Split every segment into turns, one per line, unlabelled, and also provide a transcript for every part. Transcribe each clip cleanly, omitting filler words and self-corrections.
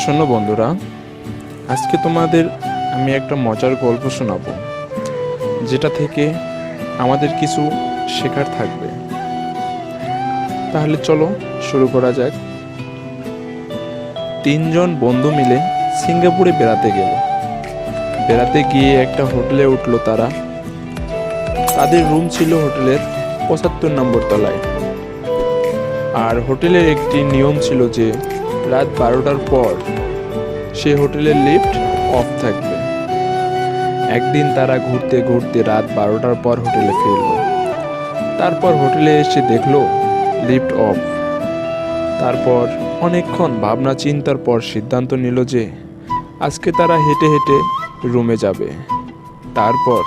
শোনো বন্ধুরা, আজকে তোমাদের আমি একটা মজার গল্প শোনাবো, যেটা থেকে আমাদের কিছু শেখার থাকবে। তাহলে চলো শুরু করা যাক। তিনজন বন্ধু মিলে সিঙ্গাপুরে বেড়াতে গেল। বেড়াতে গিয়ে একটা হোটেলে উঠলো তারা। তাদের রুম ছিল হোটেলের 75 নম্বর তলায়। আর হোটেলের একটি নিয়ম ছিল যে রাত 12টার পর সে হোটেলের লিফট অফ থাকবে। একদিন তারা ঘুরতে ঘুরতে রাত 12টার পর হোটেলে ফিরল। তারপর হোটেলে এসে দেখলো লিফট অফ। তারপর অনেকক্ষণ ভাবনা চিন্তার পর সিদ্ধান্ত নিল যে আজকে তারা হেঁটে হেঁটে রুমে যাবে। তারপর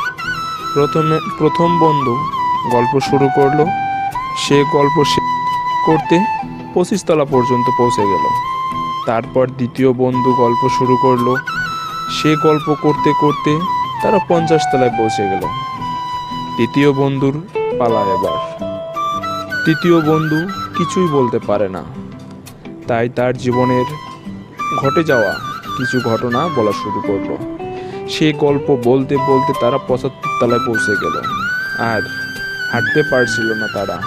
প্রথম বন্ধু গল্প শুরু করলো। সে গল্প শেষ করতে 25 তলা পর্যন্ত পৌঁছে গেল। তারপর দ্বিতীয় বন্ধু গল্প শুরু করলো। সে গল্প করতে করতে তারা 50 তলায় পৌঁছে গেল। তৃতীয় বন্ধুর পালা এবার। তৃতীয় বন্ধু কিছুই বলতে পারে না, তাই তার জীবনের ঘটে যাওয়া কিছু ঘটনা বলা শুরু করলো। সে গল্প বলতে বলতে তারা 75 তলায় পৌঁছে গেল। আর হাঁটতে পারছিল না তারা।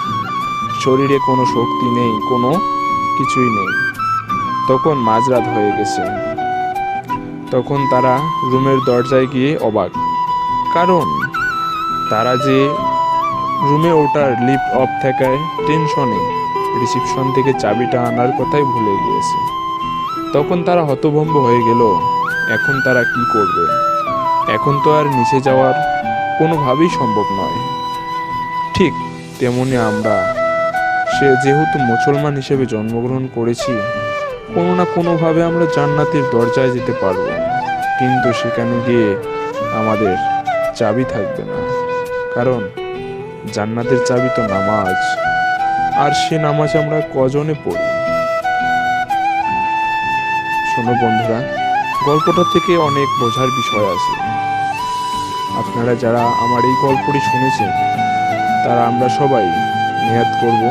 শরীরে কোনো শক্তি নেই, কোনো কিছুই নেই। তখন মাঝরাত হয়ে গেছে। তখন তারা রুমের দরজায় গিয়ে অবাক, কারণ তারা যে রুমে ওঠার লিফট অফ থাকায় টেনশনে রিসিপশন থেকে চাবিটা আনার কথাই ভুলে গিয়েছে। তখন তারা হতভম্ব হয়ে গেল। এখন তারা কি করবে? এখন তো আর নিচে যাওয়ার কোনোভাবেই সম্ভব নয়। ঠিক তেমনি আমরা, সে যেহেতু মুসলমান হিসেবে জন্মগ্রহণ করেছি, কোনো না কোনোভাবে আমরা জান্নাতের দরজায় যেতে পারবো, কিন্তু সেখানে গিয়ে আমাদের চাবি থাকবে না। কারণ জান্নাতের চাবি তো নামাজ, আর সে নামাজ আমরা কজনে পড়ি? শোনো বন্ধুরা, গল্পটা থেকে অনেক বোঝার বিষয় আছে। আপনারা যারা আমার এই গল্পটি শুনেছেন, তারা আমরা সবাই নিয়াত করব,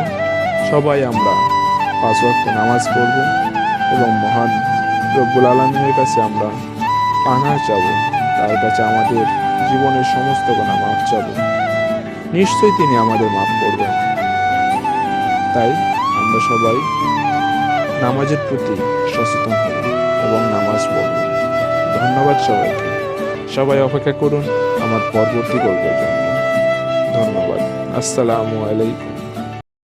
সবাই আমরা 5 ওয়াক্ত নামাজ পড়ব এবং মহান রব্বুল আলামিনের কাছে আমরা পানাহ চাবো। তার কাছে আমাদের জীবনের সমস্ত গুনাহ মাফ চাবো। নিশ্চয়ই তিনি আমাদের মাফ করবেন। তাই আমরা সবাই নামাজের প্রতি সচেতন হব এবং নামাজ পড়ব। ধন্যবাদ সবাইকে। সবাই অপেক্ষা করুন আমার পরবর্তী গল্পের জন্য। ধন্যবাদ। আসসালামু আলাইকুম।